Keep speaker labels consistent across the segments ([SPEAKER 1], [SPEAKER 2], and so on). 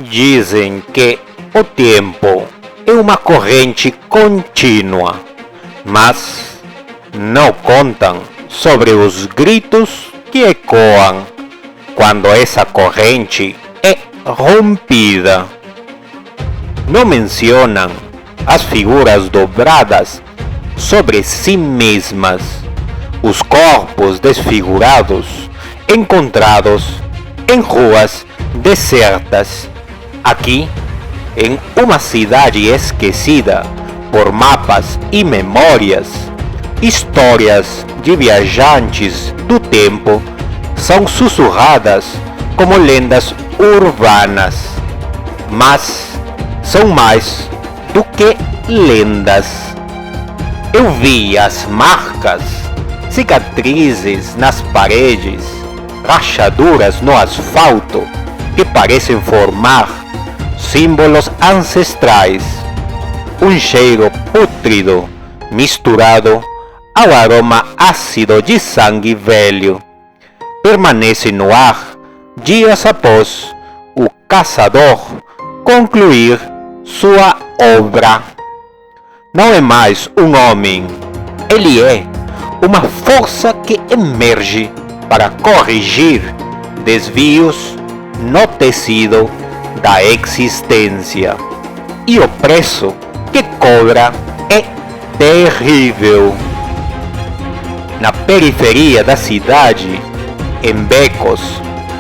[SPEAKER 1] Dizem que o tempo é uma corrente contínua, mas não contam sobre os gritos que ecoam quando essa corrente é rompida. Não mencionam as figuras dobradas sobre si mesmas, os corpos desfigurados encontrados em ruas desertas, aqui em uma cidade esquecida por mapas e memórias. Histórias de viajantes do tempo são sussurradas como lendas urbanas, mas são mais do que lendas. Eu vi as marcas, cicatrizes nas paredes, rachaduras no asfalto que parecem formar símbolos ancestrais. Um cheiro pútrido misturado ao aroma ácido de sangue velho permanece no ar dias após o caçador concluir sua obra. Não é mais um homem, ele é uma força que emerge para corrigir desvios no tecido da existência. E o preço que cobra é terrível. Na periferia da cidade, em becos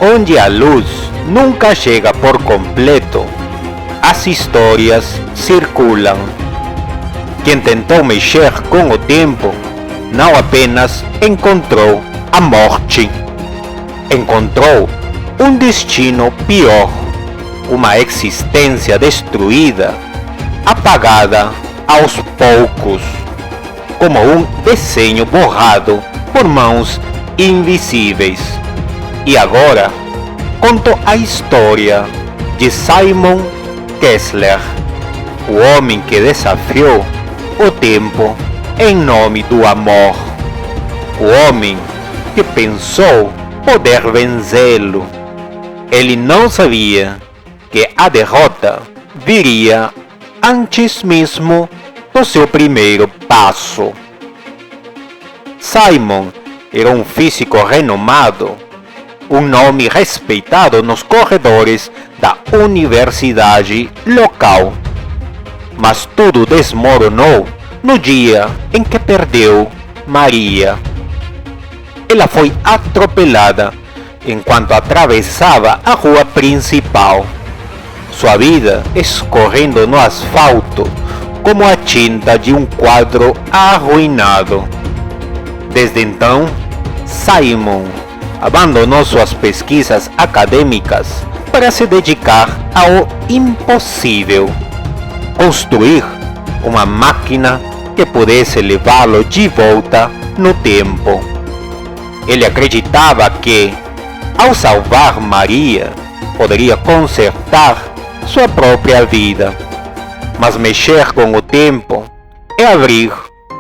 [SPEAKER 1] onde a luz nunca chega por completo, as histórias circulam. Quem tentou mexer com o tempo não apenas encontrou a morte, encontrou um destino pior, uma existência destruída, apagada aos poucos, como um desenho borrado por mãos invisíveis. E agora conto a história de Simon Kessler, o homem que desafiou o tempo em nome do amor, o homem que pensou poder vencê-lo. Ele não sabia que a derrota viria antes mesmo do seu primeiro passo. Simon era um físico renomado, um nome respeitado nos corredores da universidade local. Mas tudo desmoronou no dia em que perdeu Maria. Ela foi atropelada enquanto atravessava a rua principal, sua vida escorrendo no asfalto como a tinta de um quadro arruinado. Desde então, Simon abandonou suas pesquisas acadêmicas para se dedicar ao impossível: construir uma máquina que pudesse levá-lo de volta no tempo. Ele acreditava que, ao salvar Maria, poderia consertar sua própria vida. Mas mexer com o tempo é abrir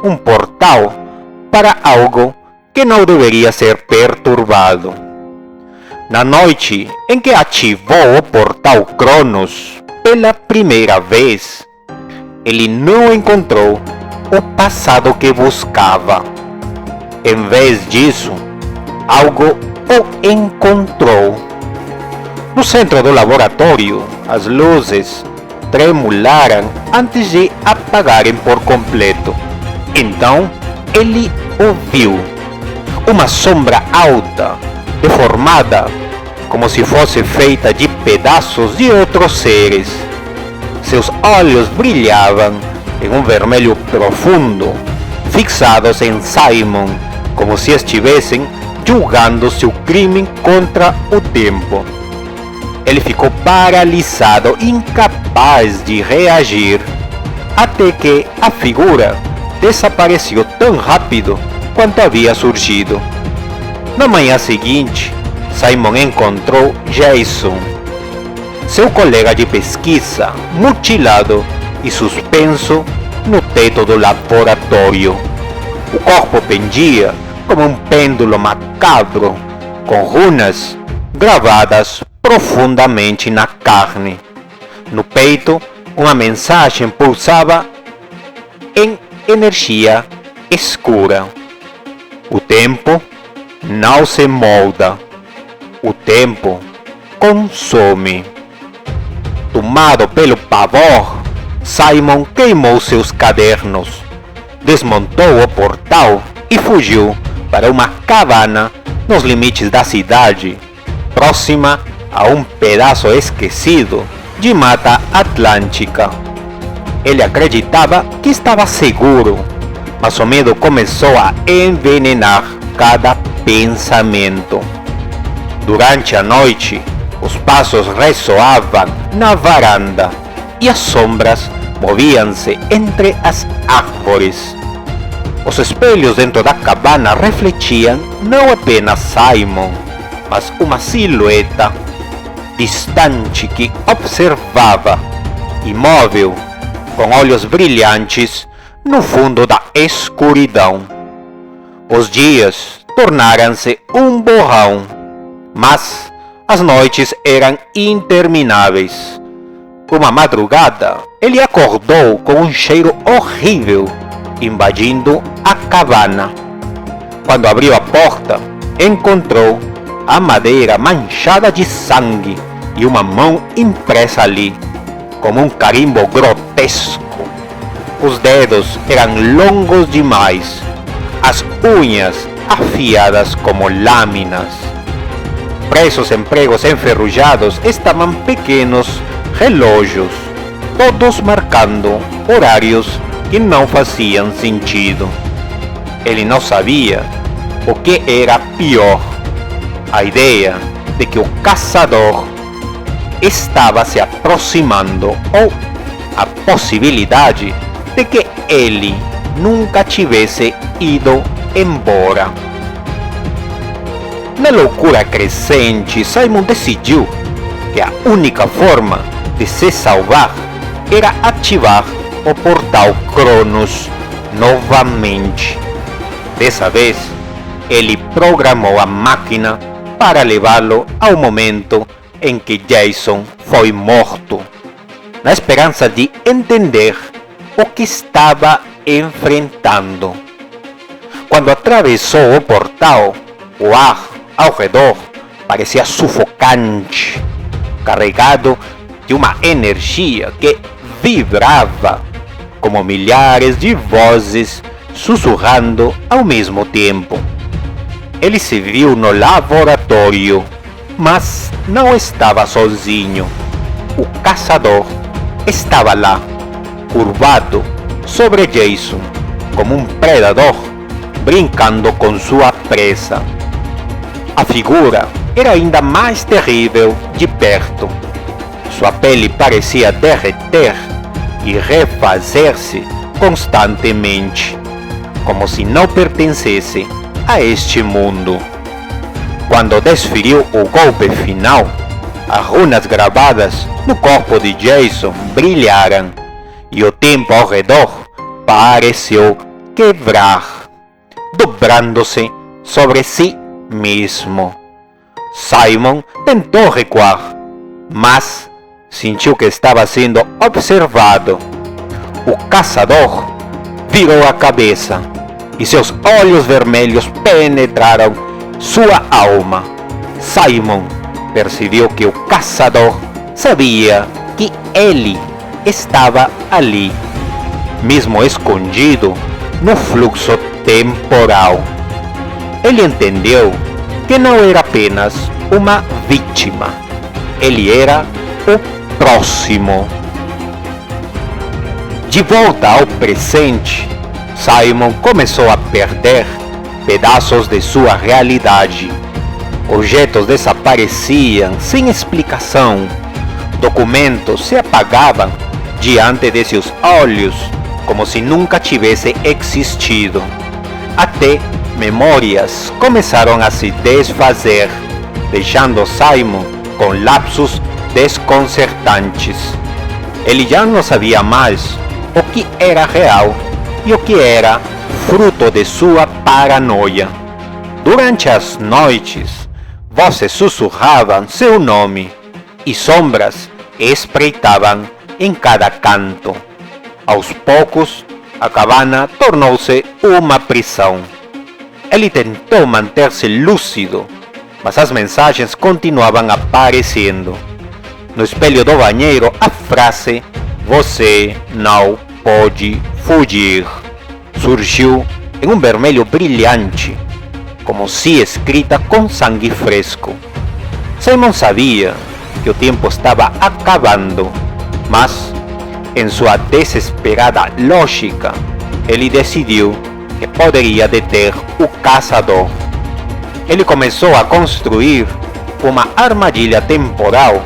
[SPEAKER 1] um portal para algo que não deveria ser perturbado. Na noite em que ativou o portal Cronos pela primeira vez, ele não encontrou o passado que buscava. Em vez disso, algo o encontrou. No centro do laboratório, as luzes tremularam antes de apagarem por completo. Então, ele ouviu uma sombra alta, deformada, como se fosse feita de pedaços de outros seres. Seus olhos brilhavam em um vermelho profundo, fixados em Simon, como se estivessem julgando seu crime contra o tempo. Ele ficou paralisado, incapaz de reagir, até que a figura desapareceu tão rápido quanto havia surgido. Na manhã seguinte, Simon encontrou Jason, seu colega de pesquisa, mutilado e suspenso no teto do laboratório. O corpo pendia como um pêndulo macabro, com runas gravadas profundamente na carne. No peito, uma mensagem pulsava em energia escura. O tempo não se molda. O tempo consome. Tomado pelo pavor, Simon queimou seus cadernos, desmontou o portal e fugiu para uma cabana nos limites da cidade, próxima a um pedaço esquecido de Mata Atlântica. Ele acreditava que estava seguro, mas o medo começou a envenenar cada pensamento. Durante a noite, os passos ressoavam na varanda e as sombras moviam-se entre as árvores. Os espelhos dentro da cabana refletiam não apenas Simon, mas uma silhueta distante que observava, imóvel, com olhos brilhantes no fundo da escuridão. Os dias tornaram-se um borrão, mas as noites eram intermináveis. Uma madrugada, ele acordou com um cheiro horrível invadindo a cabana. Quando abriu a porta, encontrou a madeira manchada de sangue e uma mão impressa ali, como um carimbo grotesco. Os dedos eram longos demais, as unhas afiadas como lâminas. Presos em pregos enferrujados estavam pequenos relógios, todos marcando horários que não faziam sentido. Ele não sabia o que era pior: a ideia de que o caçador estava se aproximando ou a possibilidade de que ele nunca tivesse ido embora. Na loucura crescente, Simon decidiu que a única forma de se salvar era ativar o portal Cronos novamente. Dessa vez, ele programou a máquina para levá-lo ao momento em que Jason foi morto, na esperança de entender o que estava enfrentando. Quando atravessou o portal, o ar ao redor parecia sufocante, carregado de uma energia que vibrava como milhares de vozes sussurrando ao mesmo tempo. Ele se viu no laboratório, mas não estava sozinho. O caçador estava lá, curvado sobre Jason, como um predador brincando com sua presa. A figura era ainda mais terrível de perto. Sua pele parecia derreter e refazer-se constantemente, como se não pertencesse a este mundo. Quando desferiu o golpe final, as runas gravadas no corpo de Jason brilharam e o tempo ao redor pareceu quebrar, dobrando-se sobre si mesmo. Simon tentou recuar, mas sentiu que estava sendo observado. O caçador virou a cabeça e seus olhos vermelhos penetraram sua alma. Simon percebeu que o caçador sabia que ele estava ali, mesmo escondido no fluxo temporal. Ele entendeu que não era apenas uma vítima, ele era o próximo. De volta ao presente, Simon começou a perder pedaços de sua realidade. Objetos desapareciam sem explicação. Documentos se apagavam diante de seus olhos, como se nunca tivesse existido. Até memórias começaram a se desfazer, deixando Simon com lapsos desconcertantes. Ele já não sabia mais o que era real e o que era fruto de sua paranoia. Durante as noites, vozes sussurravam seu nome e sombras espreitavam em cada canto. Aos poucos, a cabana tornou-se uma prisão. Ele tentou manter-se lúcido, mas as mensagens continuavam aparecendo. No espelho do banheiro, a frase "Você não pode fugir" surgiu em um vermelho brilhante, como se escrita com sangue fresco. Simon sabia que o tempo estava acabando, mas, em sua desesperada lógica, ele decidiu que poderia deter o caçador. Ele começou a construir uma armadilha temporal,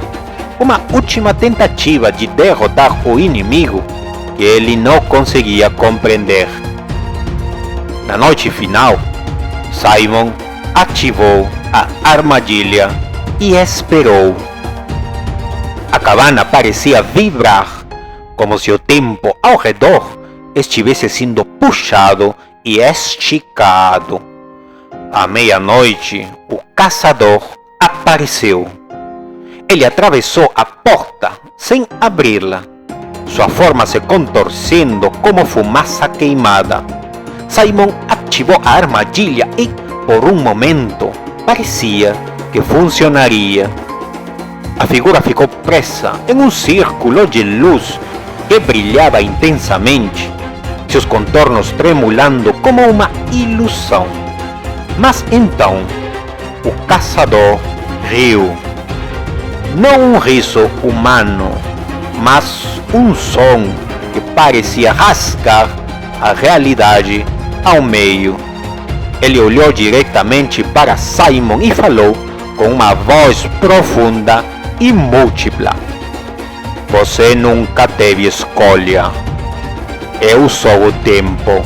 [SPEAKER 1] uma última tentativa de derrotar o inimigo que ele não conseguia compreender. Na noite final, Simon ativou a armadilha e esperou. A cabana parecia vibrar, como se o tempo ao redor estivesse sendo puxado e esticado. À meia-noite, o caçador apareceu. Ele atravessou a porta sem abri-la, sua forma se contorcendo como fumaça queimada. Simon ativou a armadilha e, por um momento, parecia que funcionaria. A figura ficou presa em um círculo de luz que brilhava intensamente, seus contornos tremulando como uma ilusão. Mas então, o caçador riu. Não um riso humano, mas um som que parecia rasgar a realidade ao meio. Ele olhou diretamente para Simon e falou com uma voz profunda e múltipla: "Você nunca teve escolha. Eu sou o tempo,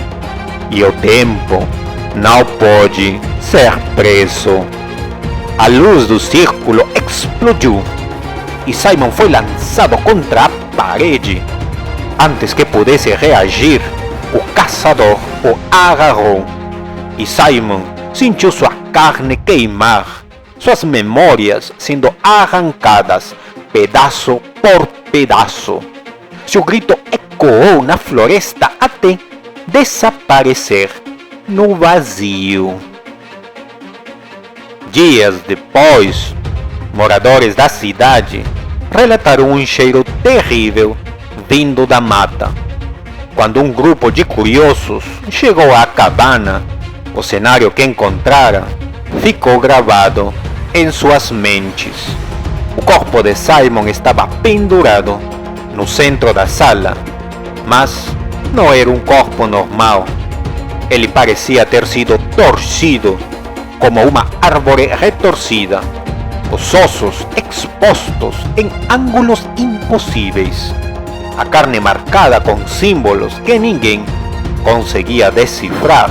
[SPEAKER 1] e o tempo não pode ser preso." A luz do círculo explodiu e Simon foi lançado contra a parede. Antes que pudesse reagir, o caçador o agarrou e Simon sentiu sua carne queimar, suas memórias sendo arrancadas pedaço por pedaço. Seu grito ecoou na floresta até desaparecer no vazio. Dias depois, moradores da cidade relataram um cheiro terrível vindo da mata. Quando um grupo de curiosos chegou à cabana, o cenário que encontraram ficou gravado em suas mentes. O corpo de Simon estava pendurado no centro da sala, mas não era um corpo normal. Ele parecia ter sido torcido como uma árvore retorcida, os ossos expostos em ângulos impossíveis, a carne marcada com símbolos que ninguém conseguia decifrar.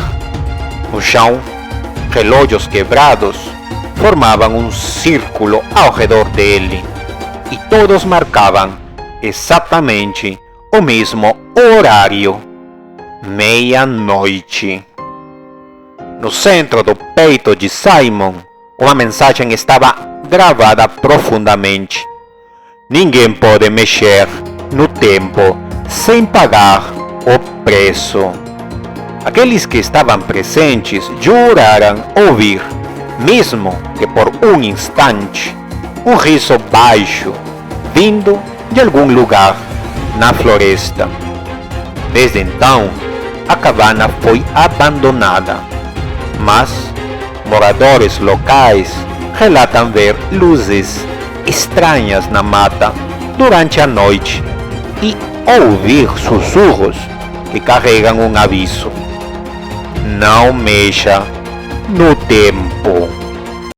[SPEAKER 1] No chão, relógios quebrados formavam um círculo ao redor dele, e todos marcavam exatamente o mesmo horário: meia-noite. No centro do peito de Simon, uma mensagem estava gravada profundamente: "Ninguém pode mexer no tempo sem pagar o preço." Aqueles que estavam presentes juraram ouvir, mesmo que por um instante, um riso baixo vindo de algum lugar na floresta. Desde então, a cabana foi abandonada, mas moradores locais relatam ver luzes estranhas na mata durante a noite e ouvir sussurros que carregam um aviso: "Não mexa no tempo."